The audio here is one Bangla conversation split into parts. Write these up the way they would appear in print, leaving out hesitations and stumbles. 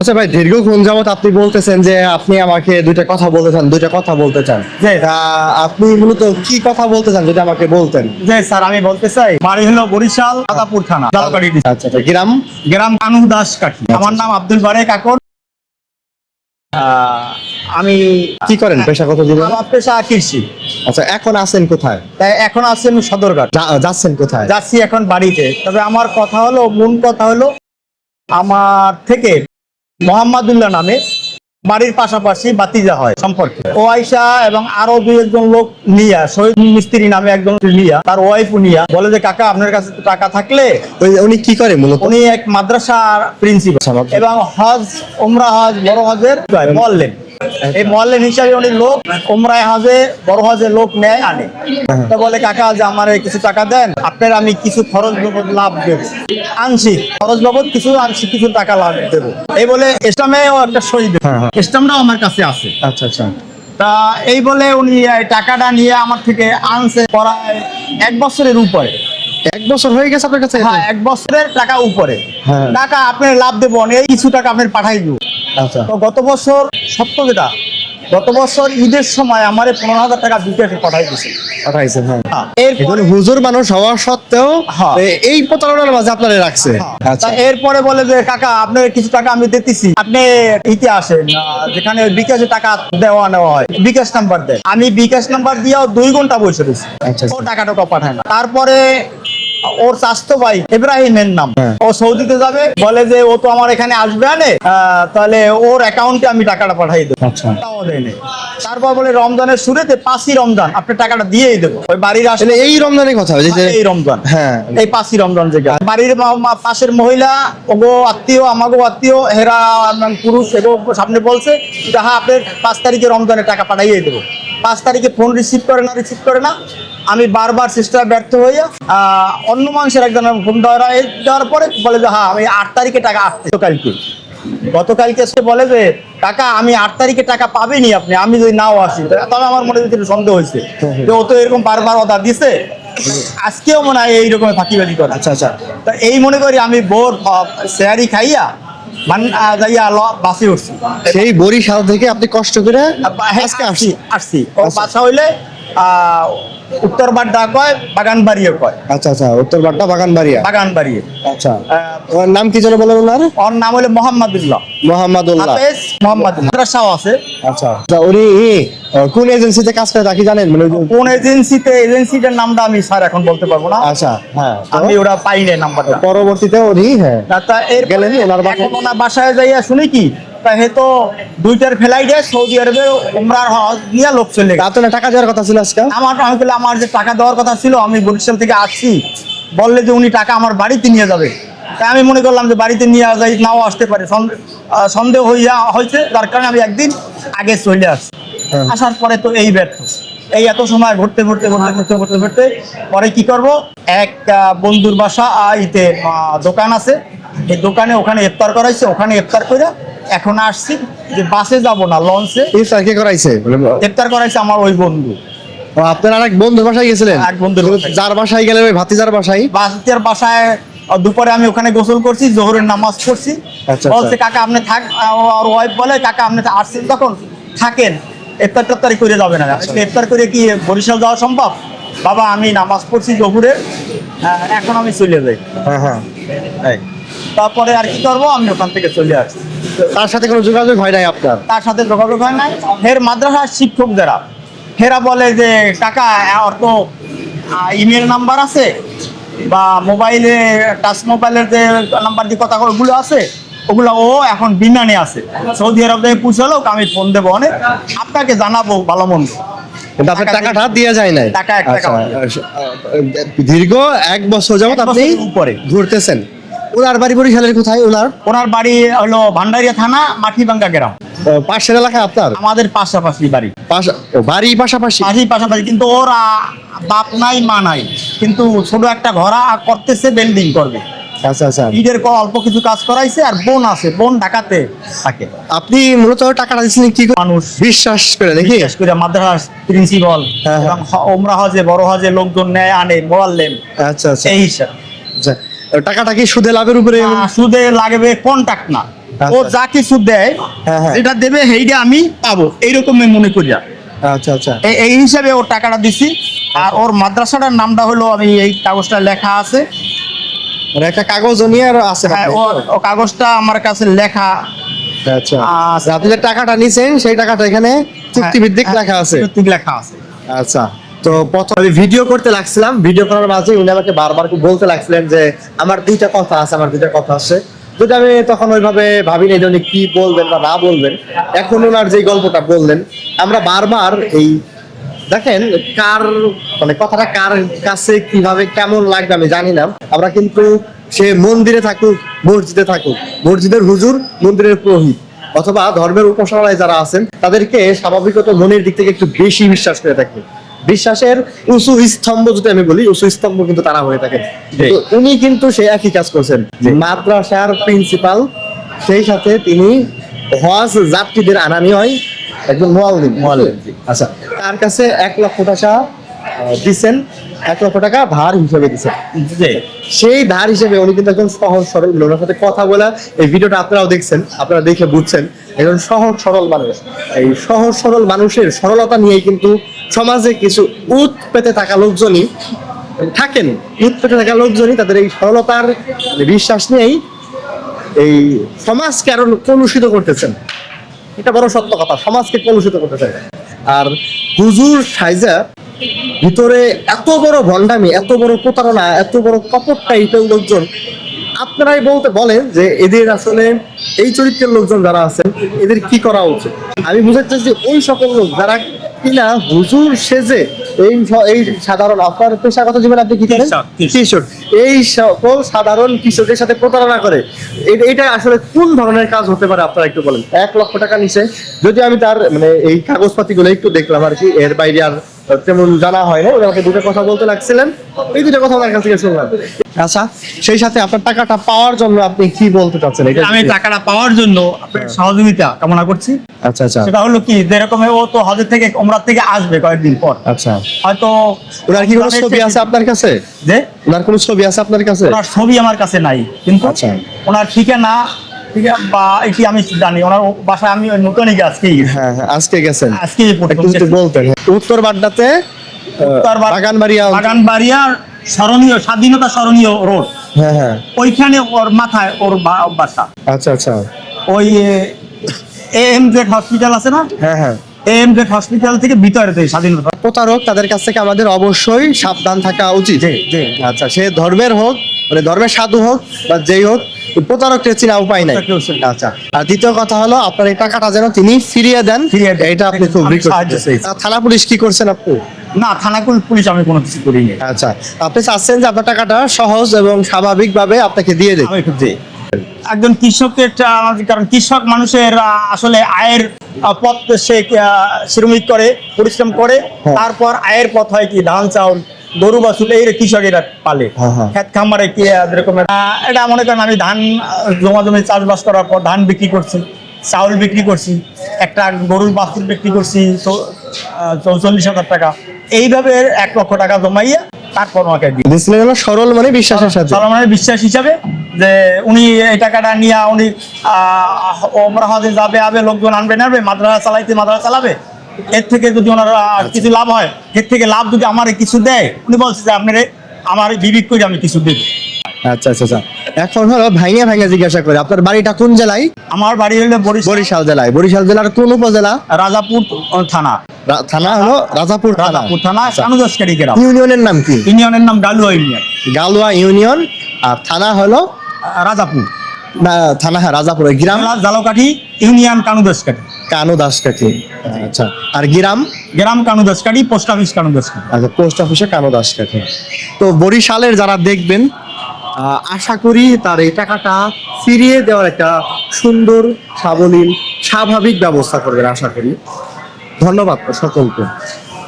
আচ্ছা ভাই, দীর্ঘক্ষণ যাবত আপনি বলতেছেন যে আপনি আমাকে দুইটা কথা বলতে চান। আপনি মূলত কি কথা বলতে চান যদি আমাকে বলতেন? যে স্যার আমি বলতে চাই, বাড়ি হলো বরিশাল আদাপুর থানা জালকাঠি ডিস্ট্রিক্ট। আচ্ছা আচ্ছা, গ্রাম? গ্রাম কানু দাস কাঠি। আমার নাম আব্দুল বারে কাকন। আমি কি করেন, পেশা কত দিবেন? আমার পেশা কৃষি। আচ্ছা, এখন আছেন কোথায়? তাই এখন আছেন সদরঘাট। যাচ্ছেন কোথায়? যাচ্ছি এখন বাড়িতে। তবে আমার কথা হলো, মূল কথা হলো, আমার থেকে মোহাম্মদুল্লাহ নামে বাড়ির পাশাপাশি বাতিজা হয় সম্পর্কে। ও আয়সা এবং আরো দুই একজন লোক নিয়া, শহীদ মিস্ত্রি নামে একজন নিয়া, তার ওয়াইফ নিয়া বলে যে কাকা আপনার কাছে টাকা থাকলে। উনি কি করে মূলত? উনি এক মাদ্রাসার প্রিন্সিপাল এবং হজ, উমরা হজ, বড় হজের মোয়াল্লেম। এই মোয়াল্লেম হিসাবে উনি লোক উমরায় হজে, বড় হজে লোক নেয় আনে। তো বলে কাকা যে আমার কিছু টাকা দেন, আপনার আমি কিছু খরচ বাবদ লাভ দেবো, আংশিক খরচ বাবদ কিছু আংশিক কিছু টাকা লাভ দেবো। এই বলে ইসলামেও একটা শহীদ, ইসলামটাও আমার কাছে আছে। আচ্ছা আচ্ছা। তা এই বলে উনি এই টাকাটা নিয়ে আমার থেকে আনছে প্রায় 1 বছরের উপরে। 1 বছর হয়ে গেছে আপনার কাছে? হ্যাঁ, 1 বছরের টাকা উপরে। হ্যাঁ। টাকা আপনার লাভ দেবো, এই কিছু টাকা আপনার পাঠাই দিব। আচ্ছা। তো গত বছর সত্য যেটা, গত বছর ঈদের সময় আমারে 15,000 টাকা বিকাশে পাঠাই দিয়েছে। পাঠাইছেন? হ্যাঁ। এরপরে হুজুর মানুষ হওয়া সত্ত্বেও হ্যাঁ। এই প্রতারণার মাঝে আপনারা রাখছে। আচ্ছা। তা এরপরে বলে যে কাকা আপনার কিছু টাকা আমি দিতেছি, আপনি ইতি আসেন যেখানে বিকাশে টাকা দেওয়া নেওয়া হয়, বিকাশ নাম্বার দেয়। আমি বিকাশ নাম্বার দিয়েও 2 ঘন্টা বসে রয়েছি, আচ্ছা। ও টাকা পাঠায় না। তারপরে ওর চাচতো ভাই ইব্রাহিমের নাম, ও সৌদিতে যাবে, বলে যে ও তো আমার এখানে আসবে আনে, তাহলে ওর অ্যাকাউন্টে আমি টাকাটা পাঠাই দেবো। আচ্ছা। তাও দেয়নি। তারপর বলে রমজানের শুরুতে 5ই রমজান আপনি টাকাটা দিয়েই দেবো। ওই বাড়ির আসলে এই রমজানের কথা এই রমজান, হ্যাঁ, এই 5ই রমজান যেটা বাড়ির পাশের মহিলা ওগো আত্মীয়, আমাগো আত্মীয়, হেরা পুরুষ এগো সামনে বলছে যাহা আপনার 5 তারিখে রমজানের টাকা পাঠাইয়ে দেবো। 5 তারিখে ফোন রিসিভ করে না। আমি বারবার চেষ্টা ব্যর্থ হইয়া অন্য মানুষের একজনের ফোন দেওয়ার পরে বলে যে হ্যাঁ আমি 8 তারিখে টাকা আসতে। গতকালকে এসে বলে যে টাকা আমি 8 তারিখে টাকা পাবেনি আপনি, আমি যদি নাও আসি। তবে আমার মনে ভিতরে সন্দেহ হয়েছে যে ও তো এরকম বারবার অর্ডার দিছে, আজকেও মনে হয় এইরকম ফাঁকিবাজি করে। আচ্ছা আচ্ছা। তা এই মনে করি আমি বোর শেয়ারি খাইয়া যাইয়া বাসে উঠছি। সেই বরিশাল থেকে আপনি কষ্ট করে আজকে আসছি। ও বাসা হইলে উত্তর বাড্ডা কয়, বাগানবাড়িও কয়। আচ্ছা আচ্ছা, উত্তর বাড্ডা বাগানবাড়িয়া। আচ্ছা। ওর নাম কি যেন বলেন? ওর নাম হলো মোহাম্মদুল্লাহ। মাদ্রাসাও আছে। আচ্ছা। উনি কোন এজেন্সিতে কাজ করে তা কি জানেন? মানে কোন এজেন্সিটার নামটা আমি স্যার এখন বলতে পারবো না। আচ্ছা, হ্যাঁ, আমি ওটা পাই না নাম্বারটা। পরবর্তীতে উনি গেলেন ওনার বাসায় যাইয়া শুনি কি হে তো 2টার ফ্লাইটে সৌদি আরবে উমরার হজ নিয়ে লোক চলে গেছে। আপনার টাকা দেওয়ার কথা ছিল আজকে? আমার যে টাকা দেওয়ার কথা ছিল, আমি বরিশাল থেকে আসছি, বললে যে উনি টাকা আমার বাড়িতে নিয়ে যাবে। তাই আমি মনে করলাম যে বাড়িতে নিয়ে যাই, নাও আসতে পারে, সন্দেহ হয়েছে, যার কারণে আমি একদিন আগে চলে আসছি। আসার পরে তো এই ব্যর্থ, এই এত সময় ঘুরতে পরে কি করব, এক বন্ধুর বাসা ইতে দোকান আছে, এই দোকানে ওখানে ইফতার করাইছে, ওখানে ইফতার করে এখন আসছি যে বাসে যাব না, লঞ্চে। ইফতার কে করাইছে? ইফতার করাইছে আমার ওই বন্ধু। আপনার আরেক বন্ধুর বাসায় গেছিলেন? এক বন্ধুর বাসায়। যার বাসায় গেলেন ওই ভাতিজার বাসায়? ভাতিজার বাসায় দুপুরে আমি ওখানে গোসল করছি, জোহরের নামাজ পড়ছি। বলছে কাকা আপনি থাক, আর ওয়াইফ বলে কাকা আপনি আসছেন তখন থাকেন, ইফতার টিফতারি করে যাবেন না। ইফতার করে কি বরিশাল যাওয়া সম্ভব? বাবা আমি নামাজ পড়ছি জোহরের, এখন আমি চলে যাই। হ্যাঁ। তারপরে আর কি করবো, আমি ওখান থেকে চলে আসছি। তার সাথে কোনো যোগাযোগ হয় নাই আপনার? তার সাথে যোগাযোগ হয় নাই। মাদ্রাসার শিক্ষক যারা, হেরা বলে যে কাকা ওর তো ইমেল নাম্বার আছে বা মোবাইলে টাচ মোবাইলের যে নাম্বার দিয়ে কথা ওগুলো আছে, ওগুলো ও এখন বিমানে আছে, সৌদি আরব থেকে পৌঁছালো, আমি ফোন দেবো অনেক, আপনাকে জানাবো ভালো মন্দ। কিন্তু আপনার টাকাটা দিয়ে যায় নাই? টাকা দীর্ঘ 1 বছর যাবত আপনি উপরে ঘুরতেছেন। ওনার বাড়ি বরিশালের কোথায়? ওনার বাড়ি হলো ভান্ডারিয়া থানা, মাটিভাঙ্গা গ্রাম। পাশের এলাকায় আপনার? আমাদের পাশাপাশি বাড়ি। বাড়ি পাশাপাশি? পাশাপাশি, কিন্তু ওর বাপ নাই মা নাই, কিন্তু ছোট একটা ঘর করতেছে, বিল্ডিং করবে। আচ্ছা আচ্ছা। ঈদের অল্প কিছু কাজ করাইছে, আর বোন আছে, বোন ঢাকাতে থাকে। আপনি মূলত টাকাটা দিচ্ছেন কি মানুষ বিশ্বাস করে দেখি? বিশ্বাস করে মাদ্রাসার প্রিন্সিপাল এবং ওমরা হজে, বড় হজে লোকজন নেয় আনে, মোয়াল্লেম। আচ্ছা আচ্ছা। এই হিসাব। টাকাটা কি সুদে লাভের উপরে? সুদে লাগবে, কন্ট্যাক্ট না, ও যা কিছু দেয় হ্যাঁ, হ্যাঁ। যেটা দেবে সেইটা আমি পাবো এইরকম মনে করি আচ্ছা আচ্ছা এই হিসাবে ওর টাকাটা দিছি। আর ওর মাদ্রাসাটার নামটা হলো আমি এই কাগজটা লেখা আছে। মানে একটা কাগজও নিয়ে আর আছে হ্যাঁ, ও কাগজটা আমার কাছে লেখা। আচ্ছা আচ্ছা। আপনি যে টাকাটা নিছেন সেই টাকাটা এখানে চুক্তিভিত্তিক হ্যাঁ, লেখা আছে। চুক্তিভিত্তিক লেখা আছে। আচ্ছা তো প্রথম আমি ভিডিও করতে লাগছিলাম, ভিডিও করার মাঝে উনি আমাকে বারবার বলতে লাগছিলেন যে আমার দুইটা কথা আছে, আমার দুইটা কথা আছে। যদি আমি তখন ওইভাবে ভাবিনি যে উনি কি বলবেন বা না বলবেন, এখন ওনার যে গল্পটা বললেন আমরা বারবার এই দেখেন কার মানে কথাটা কার কাছে কিভাবে কেমন লাগবে আমি জানি না। আমরা কিন্তু সে মন্দিরে থাকুক, মসজিদে থাকুক, মসজিদের হুজুর, মন্দিরের পুরোহিত অথবা ধর্মের উপাসনালয় যারা আছেন তাদেরকে স্বাভাবিকত মনের দিক থেকে একটু বেশি বিশ্বাস করে থাকি। বিশ্বাসের উঁচু স্তম্ভ যদি আমি বলি, উঁচু স্তম্ভ কিন্তু তারা হয়ে থাকে। তো উনি কিন্তু সে একই কাজ করছেন, মাদ্রাসার প্রিন্সিপাল, সেই সাথে তিনি হজ যাত্রীদের আনানি হয় একজন মুয়াল্লিম। আচ্ছা তার কাছে 1 লক্ষ টাকা দিচ্ছেন, 1 লক্ষ টাকা ধার হিসেবে দিচ্ছেন। সেই ধার হিসেবে উনি কিন্তু একজন সহজ সরল, ওনার সাথে কথা বলা এই ভিডিওটা আপনারাও দেখছেন, আপনারা দেখে বুঝছেন একজন সহজ সরল মানুষ। এই সহজ সরল মানুষের সরলতা নিয়েই কিন্তু সমাজে কিছু উৎ পেতে থাকা লোকজনই থাকেন, উৎ পেতে থাকা লোকজনই তাদের এই সরলতার বিশ্বাস নিয়েই এই সমাজকে আরো কলুষিত করতেছেন। এটা বড় সত্য কথা, সমাজকে কলুষিত করতেছেন। আর হুজুর সাইজা ভিতরে এত বড় ভণ্ডামি, এত বড় প্রতারণা, এত বড় কপট টাইপের লোকজন, আপনারাই বলেন যে এদের আসলে এই চরিত্রের লোকজন যারা আছেন এদের কি করা উচিত? আমি বুঝাতে চাইছি ওই সকল লোক যারা কিনা হুজুর সেজে এই সাধারণ, আপনার পেশাগত জীবনে আপনি কি করেন? কৃষক। এই সকল সাধারণ কৃষকের সাথে প্রতারণা করে, এটা আসলে কোন ধরনের কাজ হতে পারে আপনারা একটু বলেন। 1 লক্ষ টাকা নিচে, যদি আমি তার মানে এই কাগজপাতি গুলো একটু দেখলাম আর কি, এর বাইরে আর তেমন জানা হয় না। উনি আমাকে দুটো কথা বলতে লাগছিলেন, এই দুটো কথা আমার কাছ থেকে শুনলাম। আচ্ছা সেই সাথে আপনার টাকাটা পাওয়ার জন্য আপনি কি বলতে চাচ্ছেন? আমি টাকাটা পাওয়ার জন্য আপনার সহযোগিতা কামনা করছি। আচ্ছা আচ্ছা সেটা হলো কি, যেরকম ও তো হজের থেকে ওমরা থেকে আসবে কয়েকদিন পর। আচ্ছা হয়তো ওনার কি কোনো ছবি আছে আপনার কাছে? যে ওনার কোনো ছবি আছে আপনার কাছে? ওনার ছবি আমার কাছে নাই, কিন্তু আচ্ছা। ওনার ঠিকানা বা এটি আমি জানি। ওনার বাসায় আমি নতুনই আজকেই হ্যাঁ হ্যাঁ আজকে গেছেন, আজকেই একটু যদি বলতেন। উত্তর বাড্ডাতে বাগানবাড়িয়া স্মরণীয় স্বাধীনতা স্মরণীয় রোড, হ্যাঁ হ্যাঁ ওইখানে ওর মাথায় ওর বাসা। আচ্ছা আচ্ছা ওই AMZ হসপিটাল আছে না? হ্যাঁ হ্যাঁ AMZ হসপিটাল থেকে ভিতরে স্বাধীনতা। প্রতারক তাদের কাছ থেকে আমাদের অবশ্যই সাবধান থাকা উচিত। আচ্ছা সে ধর্মের হোক, মানে ধর্মের সাধু হোক বা যেই হোক, প্রতারককে চেনা উপায় নাই। আচ্ছা আর দ্বিতীয় কথা হলো আপনার এই টাকাটা যেন তিনি ফিরিয়ে দেন, এটা আপনি খুব থানা পুলিশ কি করছেন আপনি? না, থানা পুলিশ আমি কোনো কিছু করিনি। আচ্ছা আপনি চাচ্ছেন যে আপনার টাকাটা সহজ এবং স্বাভাবিকভাবে আপনাকে দিয়ে দেন। একজন কৃষকের, কারণ কৃষক মানুষের আসলে আয়ের পথ, সে শ্রমিক করে, পরিশ্রম করে, তারপর আয়ের পথ হয় কি ধান চাউল, গরু বাছুর, এই কৃষকেরা পালে। ক্ষেত খামারে কি এরকম এটা মনে করেন আমি ধান জমি চাষবাস করার পর ধান বিক্রি করছি, চাউল বিক্রি করছি, একটা গরুর বাছুর বিক্রি করছি 44,000 টাকা। এইভাবে 1 লক্ষ টাকা জমাইয়া তারপর আমাকে দিয়েছিলেন সরল মানে বিশ্বাসের সাথে, সরল মানে বিশ্বাস হিসাবে, যে উনি এই টাকাটা নিয়ে উনি ওমরা হজে যাবে, লোকজন আনবে মাদ্রাসা চালাবে। এর থেকে যদি ওনার কিছু লাভ হয়, এর থেকে লাভ যদি আমার কিছু দেয়, উনি বলছে যে আপনার আমার বিবেক করে আমি কিছু দেবো। আচ্ছা আচ্ছা আচ্ছা এখন হলো ভাইয়া জিজ্ঞাসা করে আপনার বাড়িটা কোন জেলায়? আমার বাড়ি হলো বরিশাল জেলায়। বরিশাল জেলার কোন উপজেলা? রাজাপুর থানা। থানা হলো রাজাপুর থানা, কানুদাসকারী গ্রাম। ইউনিয়নের নাম কি? ইউনিয়নের নাম গালুয়া ইউনিয়ন। গালুয়া ইউনিয়ন। আর থানা হলো রাজাপুর। থানা হ্যাঁ রাজাপুর। গ্রাম জালকাঠি, ইউনিয়ন কানুদাসকাঠি। কানুদাসকাঠি। আচ্ছা আর গ্রাম কানুদাসকাঠি, পোস্ট অফিস কানুদাসকাঠি। আচ্ছা পোস্ট অফিসে কানুদাসকাঠি। তো বরিশালের যারা দেখবেন, আশা করি তার এই টাকাটা ফিরিয়ে দেওয়ার একটা সুন্দর, সাবলীল, স্বাভাবিক ব্যবস্থা করবেন আশা করি। ধন্যবাদ সকলকে।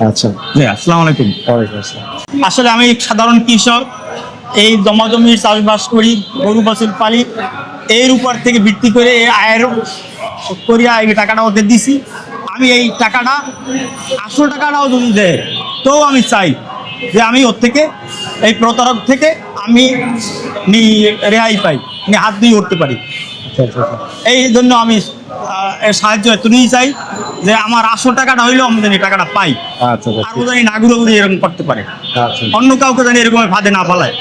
আচ্ছা আসসালামু আলাইকুম। ওয়ালাইকুম আসসালাম। আসলে আমি সাধারণ কৃষক, এই জমির চাষবাস করি, গরু বাছুর পালি, এর উপর থেকে ভিত্তি করে এই আয়ের করিয়া এই টাকাটা ওদের দিছি। আমি এই টাকাটা, আসল টাকাটাও যদি দেয়, তো আমি চাই যে আমি ওর থেকে, এই প্রতারক থেকে আমি রেহাই পাই, হাত দিয়ে উঠতে পারি। আচ্ছা, আচ্ছা, আচ্ছা। এই জন্য আমি এর সাহায্য এতটুকুই চাই যে আমার আসল টাকাটা হইলেও আমি যেন এই টাকাটা পাই, আচ্ছা, আচ্ছা, আর ও জানি না ঘুরে ঘুরে এরকম করতে পারে, আচ্ছা। অন্য কাউকে জানি এরকম ফাঁদে না ফেলায়।